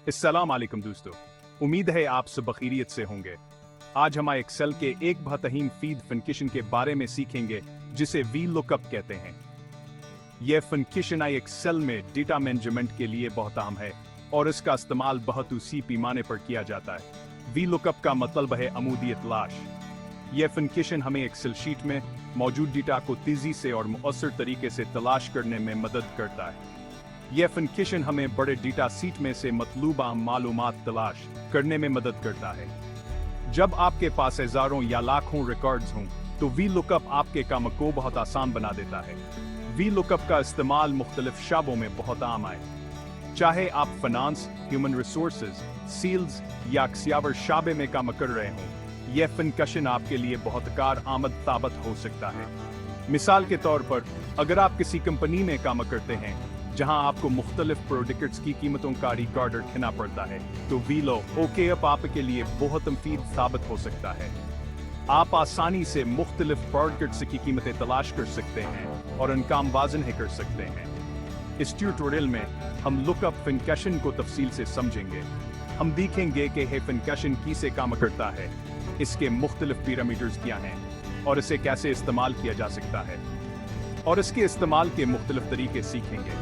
अस्सलाम वालेकुम दोस्तों, उम्मीद है आप सब बखैरियत से होंगे। आज हम एक्सेल के एक बेहतरीन फीड फंक्शन के बारे में सीखेंगे जिसे वी लुकअप कहते हैं। यह फंक्शन एक्सेल में डेटा मैनेजमेंट के लिए बहुत आम है और इसका इस्तेमाल बहुत उसी पैमाने पर किया जाता है। वी लुकअप का मतलब है अमूदी तलाश। यह फंक्शन हमें एक्सेल शीट में मौजूद डेटा को तेजी से और मुअस्सर तरीके से तलाश करने में मदद करता है। यह फंक्शन हमें बड़े डेटा सीट में से मतलूबा मालूमात तलाश करने में मदद करता है। जब आपके पास हजारों या लाखों रिकॉर्ड्स हों तो वी लुकअप आपके काम को बहुत आसान बना देता है। वी लुकअप का इस्तेमाल मुख्तलिफ शाबों में बहुत आम है, चाहे आप फाइनेंस, ह्यूमन रिसोर्सेज, सेल्स या अक्सियावर शाबे में काम कर रहे हों। यह फंक्शन आपके लिए बहुत कार आमद साबित हो सकता है। मिसाल के तौर पर, अगर आप किसी कंपनी में काम करते हैं जहां आपको मुख्तलिफ प्रोडक्ट्स की कीमतों का रिकॉर्ड रखना पड़ता है, तो वी लुकअप आपके लिए बहुत मुफीद साबित हो सकता है। आप आसानी से मुख्तलिफ प्रोडक्ट्स की कीमतें तलाश कर सकते हैं और उनका वाज़न कर सकते हैं। इस ट्यूटोरियल में हम लुकअप फंक्शन को तफसील से समझेंगे। हम देखेंगे कि यह फंक्शन कैसे काम करता है, इसके मुख्तलिफ पैरामीटर्स क्या हैं और इसे कैसे इस्तेमाल किया जा सकता है, और इसके इस्तेमाल के मुख्तलिफ तरीके सीखेंगे।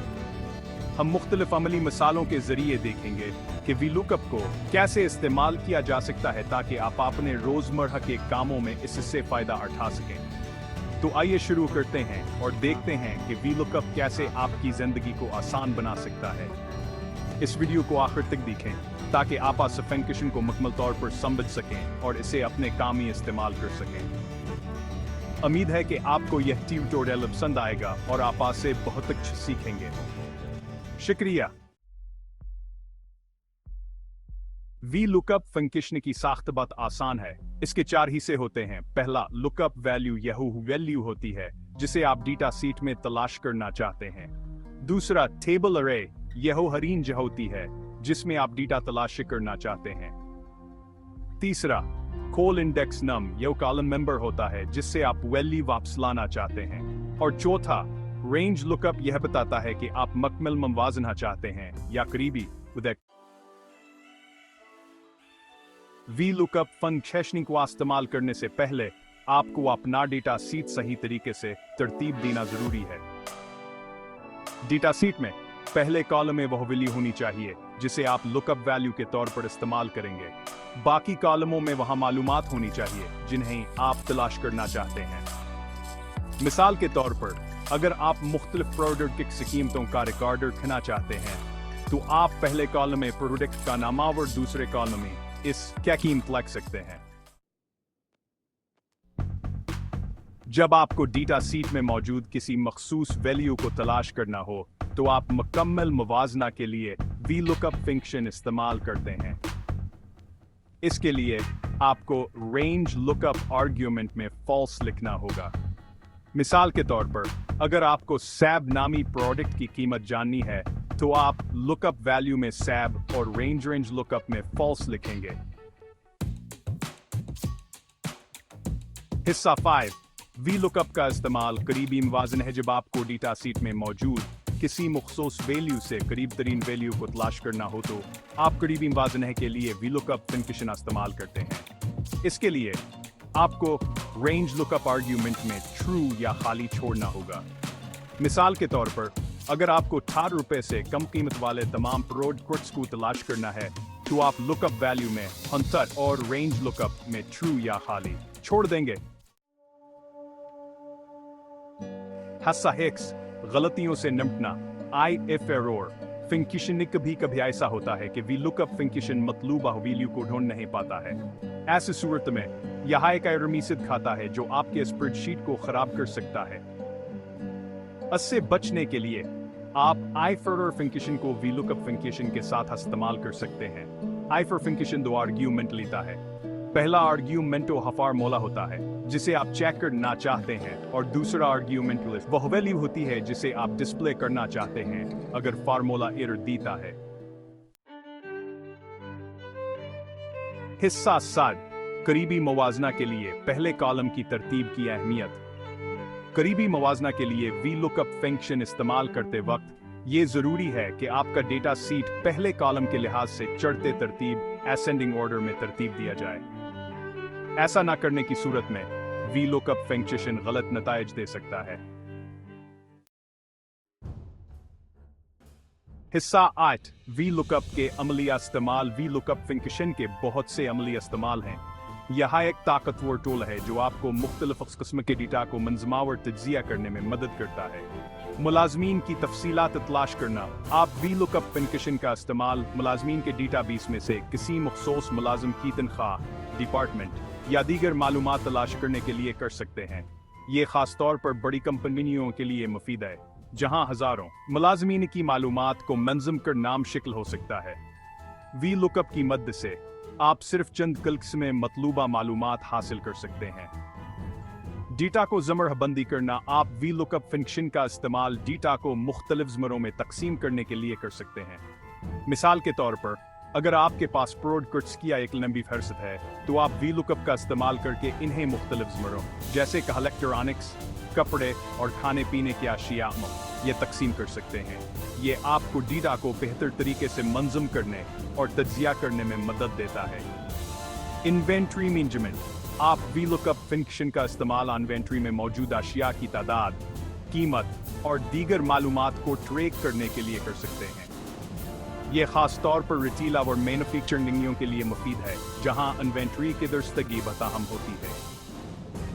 हम मुख्तलिफ अमली मिसालों के जरिए देखेंगे कि वी लुकअप को कैसे इस्तेमाल किया जा सकता है ताकि आप अपने रोजमर्रा के कामों में इससे फायदा उठा सकें। तो आइए शुरू करते हैं और देखते हैं कि वी लुकअप कैसे आपकी जिंदगी को आसान बना सकता है। इस वीडियो को आखिर तक देखें ताकि आप इस फंक्शन को मुकम्मल तौर पर समझ सकें और इसे अपने काम में इस्तेमाल कर सकें। उम्मीद है कि आपको यह ट्यूटोरियल पसंद आएगा और आप इससे बहुत कुछ सीखेंगे। शुक्रिया। वी लुकअप फंक्शन की साख्त बहुत आसान है। इसके 4 हिस्से होते हैं। पहला, लुकअप वैल्यू, यह वैल्यू होती है जिसे आप डेटा सीट में तलाश करना चाहते हैं। दूसरा, टेबल अरे, यह रेंज होती है जिसमें आप डेटा तलाश करना चाहते हैं। तीसरा, कॉल इंडेक्स नम, यह कॉलम मेंबर होता है जिससे आप वैल्यू वापस लाना चाहते हैं। और चौथा, रेंज लुकअप, यह बताता है कि आप मुकम्मल मवाजना चाहते हैं या करीबी। वी लुकअप फंक्शन को इस्तेमाल करने से पहले आपको अपना डेटा सीट सही तरीके से तरतीब देना जरूरी है। डेटा सीट में पहले कॉलम में वह वैल्यू होनी चाहिए जिसे आप लुकअप वैल्यू के तौर पर इस्तेमाल करेंगे। बाकी कॉलमों में वहां मालूमात होनी चाहिए जिन्हें आप तलाश करना चाहते हैं। मिसाल के तौर पर, अगर आप मुख्तलिफ प्रोडक्ट की कीमतों का रिकॉर्ड रखना चाहते हैं तो आप पहले कॉलम में प्रोडक्ट का नाम और दूसरे कॉलम में इस क्या कीमत लिख सकते हैं। जब आपको डेटा सीट में मौजूद किसी मखसूस वैल्यू को तलाश करना हो तो आप मुकम्मल मुवाजना के लिए वी लुकअप फंक्शन इस्तेमाल करते हैं। इसके लिए आपको रेंज लुकअप आर्ग्यूमेंट में फॉल्स लिखना होगा। मिसाल के तौर पर, अगर आपको सैब नामी प्रोडक्ट की कीमत जाननी है तो आप लुकअप वैल्यू में सैब और रेंज लुकअप में फॉल्स लिखेंगे। हिस्सा 5, वी लुकअप का इस्तेमाल करीबी मुवाज़न है। जब आपको डेटा सीट में मौजूद किसी मखसूस वैल्यू से करीब तरीन वैल्यू को तलाश करना हो तो आप करीबी मुवाज़ने के लिए वी लुकअप फंक्शन इस्तेमाल करते हैं। इसके लिए आपको रेंज लुकअप आर्ग्यूमेंट में ट्रू या खाली छोड़ना होगा। मिसाल के तौर पर, अगर आपको 18 रुपए से कम कीमत वाले तमाम प्रोडक्ट्स को तलाश करना है तो आप लुकअप वैल्यू में 69 और रेंज लुकअप में ट्रू या खाली छोड़ देंगे। हिस्सा 6, गलतियों से निपटना, IF एरर फंक्शन। कभी कभी ऐसा होता है कि वी लुकअप फंक्शन मतलूबा वैल्यू को ढूंढ नहीं पाता है। ऐसी सूरत में यह एक एरर मैसेज खाता है जो आपके स्प्रेडशीट को खराब कर सकता है। इससे बचने के लिए आप IF एरर फंक्शन को वी लुकअप फंक्शन के साथ इस्तेमाल कर सकते हैं। IF फंक्शन 2 आर्ग्यूमेंट लेता है। पहला आर्ग्यूमेंट फार्मूला होता है जिसे आप चेक करना चाहते हैं और दूसरा आर्ग्यूमेंट लिस्ट, वह वैल्यू होती है जिसे आप डिस्प्ले करना चाहते हैं अगर फार्मूला एरर देता है। हिस्सा 7, करीबी मुवाजना के लिए पहले कॉलम की तरतीब की अहमियत। करीबी मुवाजना के लिए वी लुकअप फंक्शन इस्तेमाल करते वक्त ये जरूरी है कि आपका डेटा सीट पहले कॉलम के लिहाज से चढ़ते तरतीब असेंडिंग ऑर्डर में तरतीब दिया जाए। ऐसा ना करने की सूरत में VLOOKUP फंक्शन गलत नताइज दे सकता है। हिस्सा 8 VLOOKUP के अमली इस्तेमाल। VLOOKUP फंक्शन के बहुत से अमली इस्तेमाल हैं। यह एक ताकतवर टूल है जो आपको मुख्तलिफ किस्म के डेटा को मंजमावर तज्जिया करने में मदद करता है। मुलाजमीन की तफसीलात तलाश करना। आप VLOOKUP फंक्शन का इस्तेमाल मुलाजमीन के डेटाबेस में से किसी मखसूस मुलाजिम की तनख्वाह, डिपार्टमेंट या दीगर मालूमात तलाश करने के लिए कर सकते हैं। ये खास तौर पर बड़ी कंपनियों के लिए मुफीद है, जहां हजारों मुलाजमीन की मालूमात को मंजम कर नाम शिकल हो सकता है। VLOOKUP की मदद से आप सिर्फ चंद क्लिक्स में मतलूबा मालूमात हासिल कर सकते हैं। डेटा को ज़मर बंदी करना। आप VLOOKUP फंक्शन का इस्तेमाल डेटा को मुख्तलिफ ज़मरों में तकसीम करने के लिए कर सकते हैं। मिसाल के तौर पर, अगर आपके पास प्रोडक्ट्स की एक लंबी फहरिस्त है, तो आप VLOOKUP का इस्तेमाल करके इन्हें मुख्तलिफ ज़मरों जैसे कि इलेक्ट्रॉनिक्स, कपड़े और खाने पीने की अशिया में ये तकसीम कर सकते हैं। ये आपको डेटा को बेहतर तरीके से मंजम करने और तज्जिया करने में मदद देता है। Inventory management. आप VLOOKUP फंक्शन का इस्तेमाल इन्वेंट्री में मौजूद अशिया की तादाद, कीमत और दीगर मालूमात को ट्रैक करने के लिए कर सकते हैं। ये खास तौर पर रिटेल और मैन्युफैक्चरिंग के लिए मुफीद है, जहां इन्वेंट्री की दरस्तगी बताहम होती है।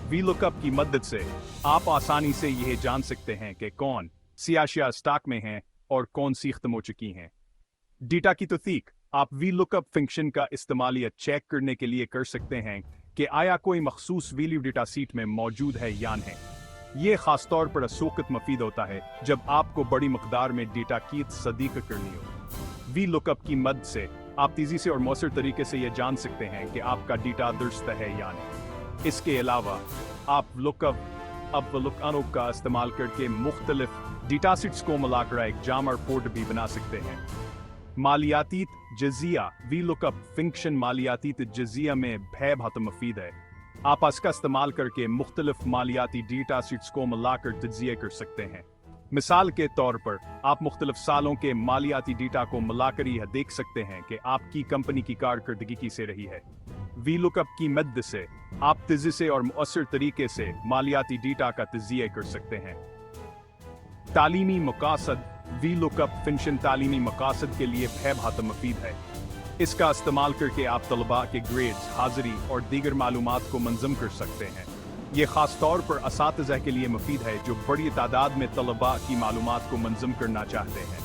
VLOOKUP की मदद से आप आसानी से यह जान सकते हैं कि कौन सी अशिया स्टॉक में हैं और कौन सी खत्म हो चुकी हैं। डेटा की तौसीक। आप VLOOKUP फंक्शन का इस्तेमाल यह चेक करने के लिए कर सकते हैं कि आया कोई मखसूस वैल्यू डेटा सीट में मौजूद है या नहीं। ये खास तौर पर असोकत मुफीद होता है जब आपको बड़ी मकदार में डेटा की तस्दीक करनी हो। VLOOKUP की मदद से आप तेजी से और मौसर तरीके से यह जान सकते हैं कि आपका डेटा दुरुस्त है या नहीं। इसके अलावा आप VLOOKUP का इस्तेमाल करके मुख्तलिफ डेटा सेट्स को मिलाकर एक जामा रिपोर्ट भी बना सकते हैं। मालियाती जजिया। VLOOKUP फंक्शन मालियाती जजिया में बहुत मुफीद है। आप इसका इस्तेमाल करके मुख्तलिफ मालियाती डेटा सेट्स को मिलाकर तज्जिया कर सकते हैं। मिसाल के तौर पर, आप मुख्तलिफ सालों के मालियाती डेटा को मिलाकर यह देख सकते हैं कि आपकी कंपनी की कारकर्दगी कैसे रही है। VLOOKUP की मदद से आप तेजी से और मुअस्सर तरीके से मालियाती डेटा का तज्जिया कर सकते हैं। तालीमी मकासद। VLOOKUP फंक्शन तालीमी मकासद के लिए बहुत मुफीद है। इसका इस्तेमाल करके आप तलबा के ग्रेड्स, हाजिरी और दीगर मालूमात को मंजम कर सकते हैं। ये खास तौर पर असातिज़ा के लिए मुफीद है जो बड़ी तादाद में तलबा की मालूमात को मंजम करना चाहते हैं।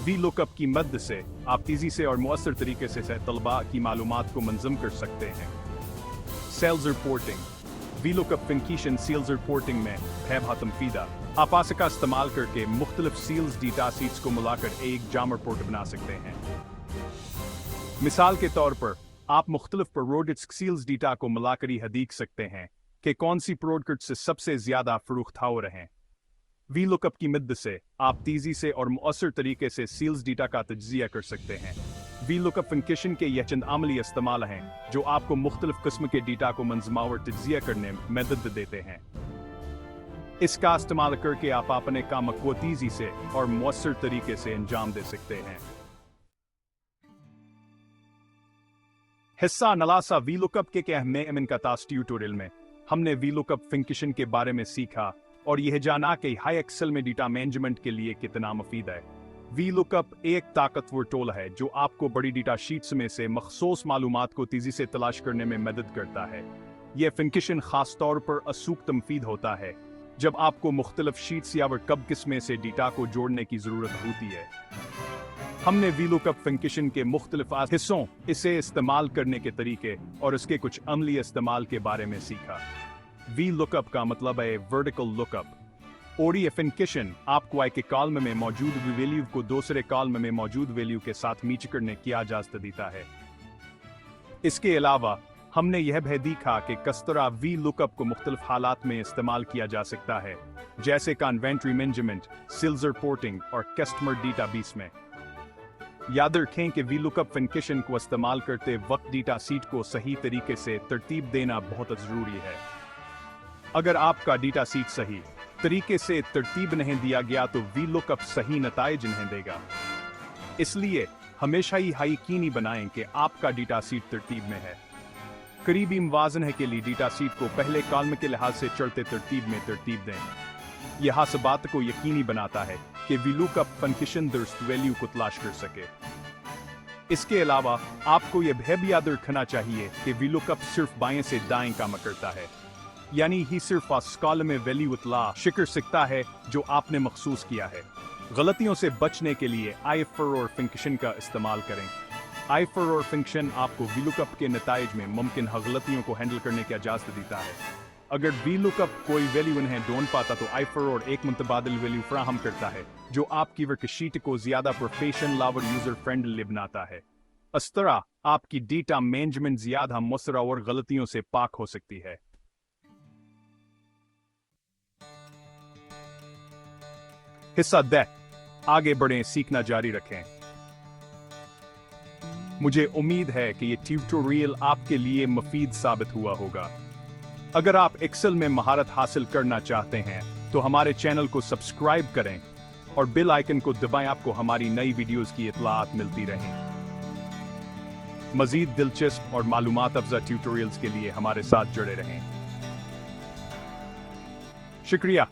VLOOKUP की मदद से आप तेजी से और मुअस्सर तरीके से तलबा की मालूमात को मंजम कर सकते हैं। Sales reporting. VLOOKUP function sales reporting में बहुत मुफीद है। आप इसका इस्तेमाल करके मुख्तलिफ सेल्स डेटा सीट्स को मिलाकर एक जामा रिपोर्ट बना सकते हैं। मिसाल के तौर पर, आप मुख्तलिफ प्रोडक्ट्स सेल्स डेटा को मिलाकर यह देख सकते हैं कि कौन सी प्रोडक्ट से सबसे ज्यादा फरोख्त हो रहे हैं। VLOOKUP की मदद से आप तेजी से और मुअस्सर तरीके से सेल्स डेटा का तज्जिया कर सकते हैं। VLOOKUP फंक्शन के यह चंद अमली इस्तेमाल हैं जो आपको मुख्तलिफ किस्म के डेटा को मंजमावर तज्जिया करने में मदद देते हैं। इसका इस्तेमाल करके आप अपने काम को तेजी से और मुअस्सर तरीके से अंजाम दे सकते हैं। हिस्सा नलासा। VLOOKUP के अहम का ट्यूटोरियल में हमने VLOOKUP फंक्शन के बारे में सीखा और यह जाना कि हाई एक्सेल में डेटा मैनेजमेंट के लिए कितना मुफीद है। VLOOKUP एक ताकतवर टूल है जो आपको बड़ी डेटा शीट्स में से मखसूस मालूमात को तेजी से तलाश करने में मदद करता है। यह फंक्शन खास तौर पर असूक्त मुफीद होता है जब आपको मुख्तलिफ शीट्स या वर्कब किस्में से डेटा को जोड़ने की जरूरत होती है। हमने VLOOKUP फंक्शन के मुख्तलिफ हिस्सों, इसे इस्तेमाल करने के तरीके और उसके कुछ अमली इस्तेमाल के बारे में सीखा। VLOOKUP का मतलब है वर्टिकल लुकअप और ये फंक्शन आपको एक कॉलम में मौजूद वैल्यू को दूसरे कॉलम में मौजूद वैल्यू के साथ मैच करने की इजाजत देता है। इसके अलावा हमने यह भी देखा कि किस तरह VLOOKUP को मुख्तलिफ हालात में इस्तेमाल किया जा सकता है, जैसे कि इन्वेंट्री मैनेजमेंट, सेल्स रिपोर्टिंग और कस्टमर डेटाबेस में। याद रखें कि VLOOKUP फंक्शन को इस्तेमाल करते वक्त डेटा सीट को सही तरीके से तरतीब देना बहुत जरूरी है। अगर आपका डेटा सीट सही तरीके से तरतीब नहीं दिया गया तो VLOOKUP सही नताइज नहीं देगा। इसलिए हमेशा ही यकीनी बनाएं कि आपका डेटा सीट तरतीब में है। करीबी मुवाज़ने के लिए डेटा सीट को पहले कॉलम के लिहाज से चढ़ते तरतीब में तरतीब दें। यह इस बात को यकीनी बनाता है कि VLOOKUP फंक्शन दुरुस्त वैल्यू को तलाश कर सके। इसके अलावा आपको यह भी याद रखना चाहिए कि VLOOKUP सिर्फ बाएं से दाएं काम करता है, यानी ही सिर्फ उस कॉलम में वैल्यू तलाश कर सकता है जो आपने मखसूस किया है। गलतियों से बचने के लिए IFER फंक्शन का इस्तेमाल करें। IFER फंक्शन आपको VLOOKUP के नताइज में मुमकिन गलतियों को हैंडल करने की इजाज़त देता है। अगर VLOOKUP कोई वैल्यू नहीं ढूंढ पाता तो IFER एक मुतबादिल वैल्यू फराहम करता है जो आपकी वर्कशीट को ज्यादा प्रोफेशनल और यूजर फ्रेंडली बनाता है। इस तरह आपकी डेटा मैनेजमेंट ज्यादा मुसरा और गलतियों से पाक हो सकती है। हिस्सा 10, आगे बढ़ें, सीखना जारी रखें। मुझे उम्मीद है कि ये ट्यूटोरियल आपके लिए मुफीद साबित हुआ होगा। अगर आप एक्सेल में महारत हासिल करना चाहते हैं तो हमारे चैनल को सब्सक्राइब करें और बेल आइकन को दबाएं, आपको हमारी नई वीडियोस की इत्तलात मिलती रहें। मजीद दिलचस्प और मालूमात अफजा ट्यूटोरियल्स के लिए हमारे साथ जुड़े रहें। शुक्रिया।